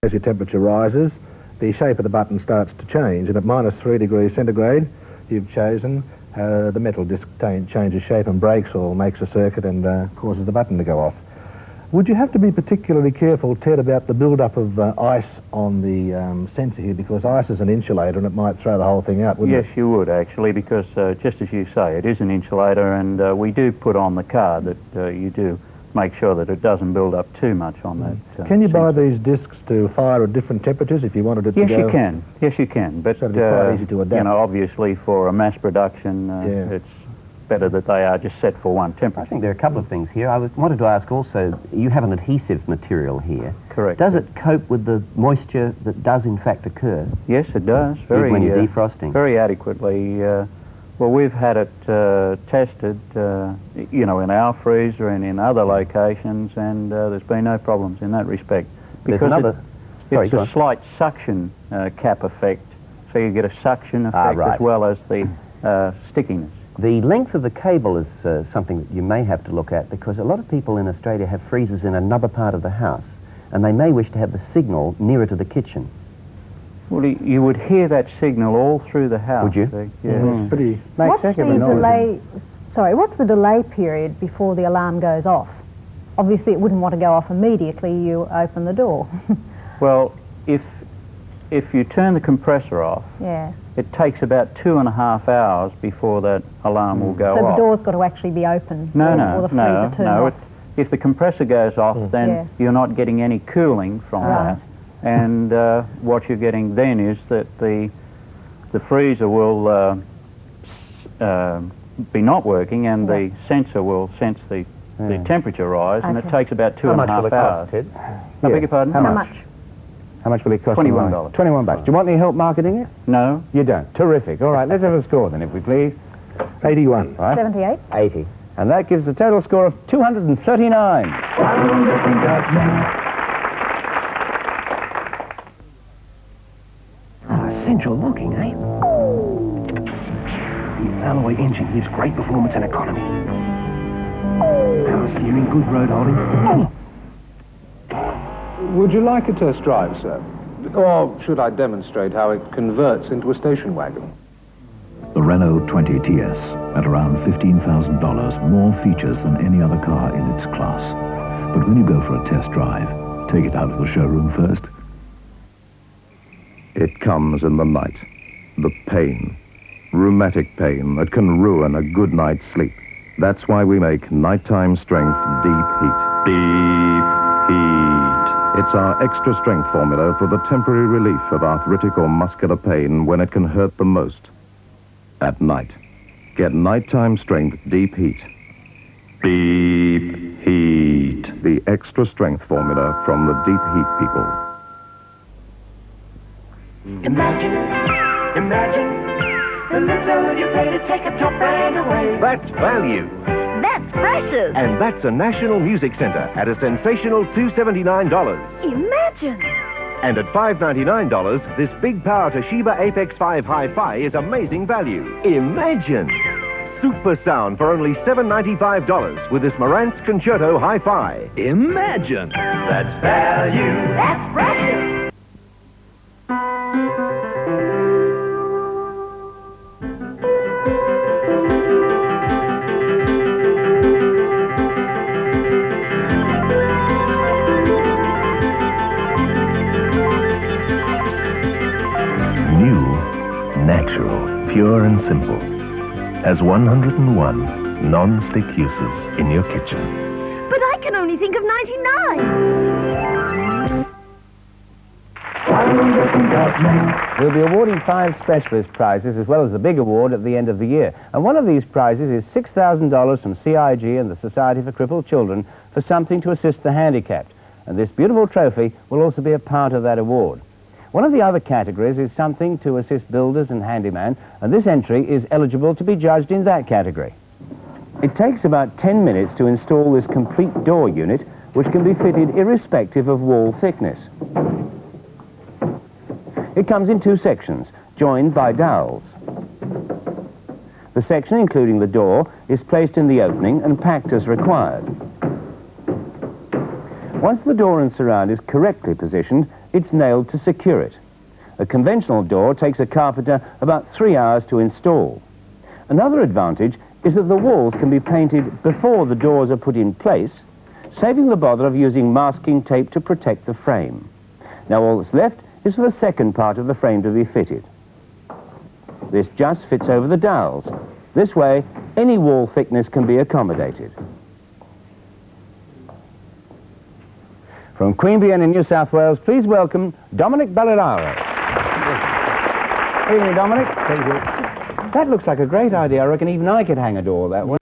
As your temperature rises, the shape of the button starts to change, and at -3 degrees centigrade, you've chosen the metal disc changes shape and breaks or makes a circuit and causes the button to go off. Would you have to be particularly careful, Ted, about the build-up of ice on the sensor here, because ice is an insulator and it might throw the whole thing out, wouldn't it? Yes, you would, actually, because just as you say, it is an insulator, and we do put on the card that you do make sure that it doesn't build up too much on that. Can you buy these discs to fire at different temperatures if you wanted it to go? Yes, you can. Yes, you can. But, so it'd be quite easy to adapt. you know, obviously for a mass production, it's better that they are just set for one temperature. I think there are a couple of things here. I wanted to ask also, you have an adhesive material here. Correct. Does it cope with the moisture that does in fact occur? Yes, it does. Very, when you're defrosting? Very adequately. Well, we've had it tested, you know, in our freezer and in other locations, and there's been no problems in that respect. Because it's a slight suction cap effect, so you get a suction effect as well as the stickiness. The length of the cable is something that you may have to look at, because a lot of people in Australia have freezers in another part of the house, and they may wish to have the signal nearer to the kitchen. Well, you would hear that signal all through the house. Would you? Yeah. It's pretty... What's the delay? Sorry, what's the delay period before the alarm goes off? Obviously, it wouldn't want to go off immediately you open the door. Well, if you turn the compressor off, yes, it takes about 2.5 hours before that alarm will go off. So the door's got to actually be open? No, or the freezer turned off? If the compressor goes off, then you're not getting any cooling from that. And what you're getting then is that the freezer will be not working, and the sensor will sense the temperature rise, and it takes about 2.5 hours. Ted? I beg your pardon? How much? How much will it cost? $21. $21. Do you want any help marketing it? No. You don't? Terrific. All right, let's have a score then, if we please. 81. Right. 78. 80. And that gives a total score of 239. Central looking, eh? The alloy engine gives great performance and economy. Power steering, good road holding. Would you like a test drive, sir? Or should I demonstrate how it converts into a station wagon? The Renault 20 TS, at around $15,000, more features than any other car in its class. But when you go for a test drive, take it out of the showroom first. It comes in the night. The pain. Rheumatic pain that can ruin a good night's sleep. That's why we make nighttime strength deep heat. Deep heat. It's our extra strength formula for the temporary relief of arthritic or muscular pain when it can hurt the most. At night. Get nighttime strength deep heat. Deep heat. The extra strength formula from the Deep Heat people. Imagine the little you pay to take a top brand away. That's value. That's precious. And that's a National Music Centre at a sensational $279. Imagine. And at $599, this big power Toshiba Apex 5 Hi-Fi is amazing value. Imagine. Super sound for only $795 with this Marantz Concerto Hi-Fi. Imagine. That's value. That's precious. Natural, pure and simple. Has 101 non-stick uses in your kitchen. But I can only think of 99. We'll be awarding 5 specialist prizes as well as a big award at the end of the year. And one of these prizes is $6,000 from CIG and the Society for Crippled Children for something to assist the handicapped. And this beautiful trophy will also be a part of that award. One of the other categories is something to assist builders and handyman, and this entry is eligible to be judged in that category. It takes about 10 minutes to install this complete door unit, which can be fitted irrespective of wall thickness. It comes in 2 sections, joined by dowels. The section, including the door, is placed in the opening and packed as required. Once the door and surround is correctly positioned, it's nailed to secure it. A conventional door takes a carpenter about 3 hours to install. Another advantage is that the walls can be painted before the doors are put in place, saving the bother of using masking tape to protect the frame. Now all that's left is for the second part of the frame to be fitted. This just fits over the dowels. This way, any wall thickness can be accommodated. From Queanbeyan in New South Wales, please welcome Dominic Ballararo. Good evening, Dominic. Thank you. That looks like a great idea. I reckon even I could hang a door that way.